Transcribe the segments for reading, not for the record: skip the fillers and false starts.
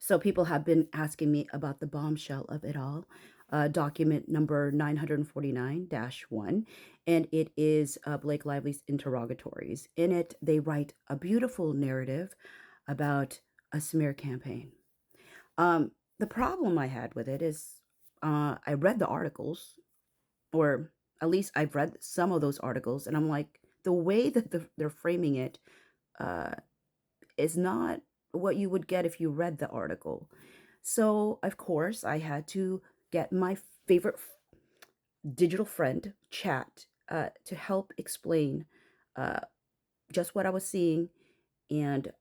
So people have been asking me about the bombshell of it all, document number 949-1, and it is Blake Lively's interrogatories. In it, they write a beautiful narrative about a smear campaign. The problem I had with it is I read the articles, or at least I've read some of those articles, and I'm like, the way that they're framing it uh, is not what you would get if you read the article. So, of course, I had to get my favorite digital friend, Chat, to help explain uh, just what I was seeing and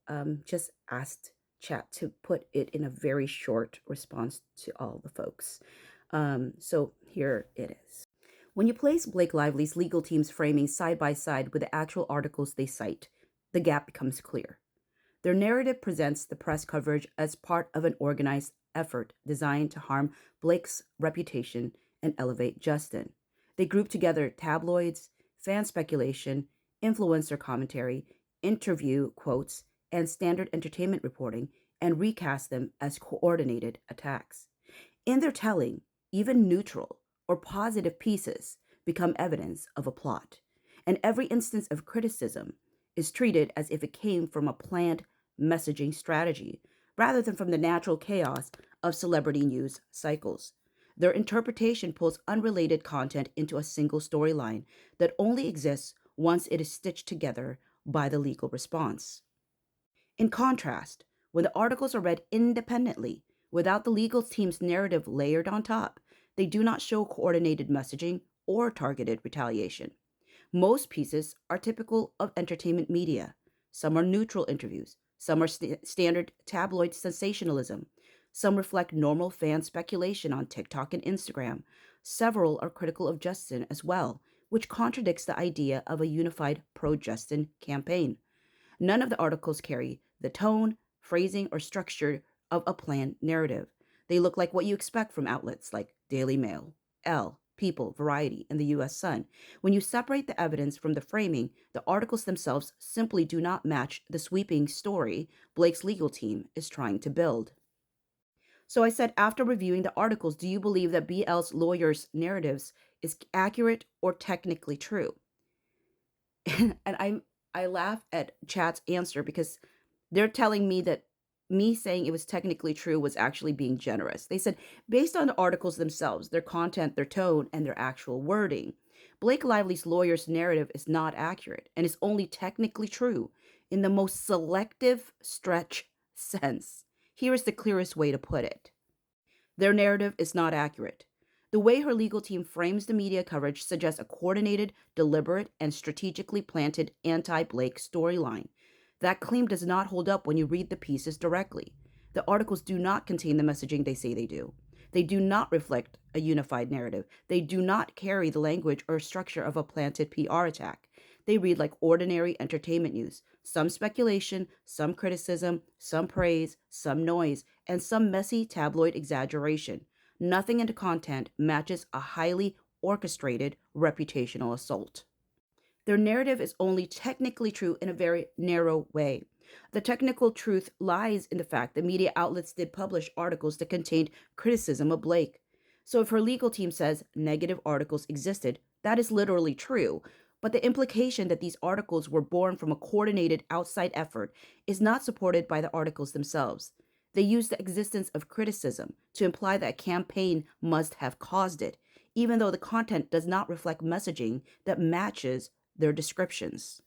just asked Chat to put it in a very short response to all the folks. So, here it is. When you place Blake Lively's legal team's framing side by side with the actual articles they cite, the gap becomes clear. Their narrative presents the press coverage as part of an organized effort designed to harm Blake's reputation and elevate Justin. They group together tabloids, fan speculation, influencer commentary, interview quotes, and standard entertainment reporting and recast them as coordinated attacks. In their telling, even neutral or positive pieces become evidence of a plot, and every instance of criticism is treated as if it came from a planned messaging strategy rather than from the natural chaos of celebrity news cycles. Their interpretation pulls unrelated content into a single storyline that only exists once it is stitched together by the legal response. In contrast, when the articles are read independently, without the legal team's narrative layered on top, they do not show coordinated messaging or targeted retaliation. Most pieces are typical of entertainment media. Some are neutral interviews, some are standard tabloid sensationalism, some reflect normal fan speculation on TikTok and Instagram. Several are critical of Justin as well, which contradicts the idea of a unified pro Justin campaign. None of the articles carry the tone, phrasing, or structure of a planned narrative. They look like what you expect from outlets like Daily Mail, Elle, People, Variety, and the US Sun. When you separate the evidence from the framing, the articles themselves simply do not match the sweeping story Blake's legal team is trying to build. So I said, after reviewing the articles, do you believe that BL's lawyers' narratives is accurate or technically true? And I laugh at Chat's answer because they're telling me that me saying it was technically true was actually being generous. They said, based on the articles themselves, their content, their tone, and their actual wording, Blake Lively's lawyer's narrative is not accurate and is only technically true in the most selective stretch sense. Here is the clearest way to put it. Their narrative is not accurate. The way her legal team frames the media coverage suggests a coordinated, deliberate, and strategically planted anti Blake storyline. That claim does not hold up when you read the pieces directly. The articles do not contain the messaging they say they do. They do not reflect a unified narrative. They do not carry the language or structure of a planted PR attack. They read like ordinary entertainment news. Some speculation, some criticism, some praise, some noise, and some messy tabloid exaggeration. Nothing in the content matches a highly orchestrated reputational assault. Their narrative is only technically true in a very narrow way. The technical truth lies in the fact that media outlets did publish articles that contained criticism of Blake. So if her legal team says negative articles existed, that is literally true. But the implication that these articles were born from a coordinated outside effort is not supported by the articles themselves. They use the existence of criticism to imply that a campaign must have caused it, even though the content does not reflect messaging that matches their descriptions.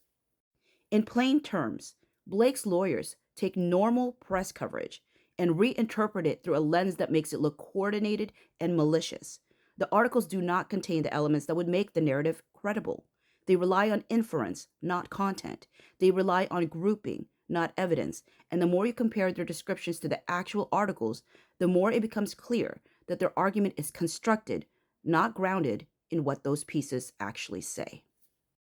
In plain terms, Blake's lawyers take normal press coverage and reinterpret it through a lens that makes it look coordinated and malicious. The articles do not contain the elements that would make the narrative credible. They rely on inference, not content. They rely on grouping, not evidence. And the more you compare their descriptions to the actual articles, the more it becomes clear that their argument is constructed, not grounded in what those pieces actually say.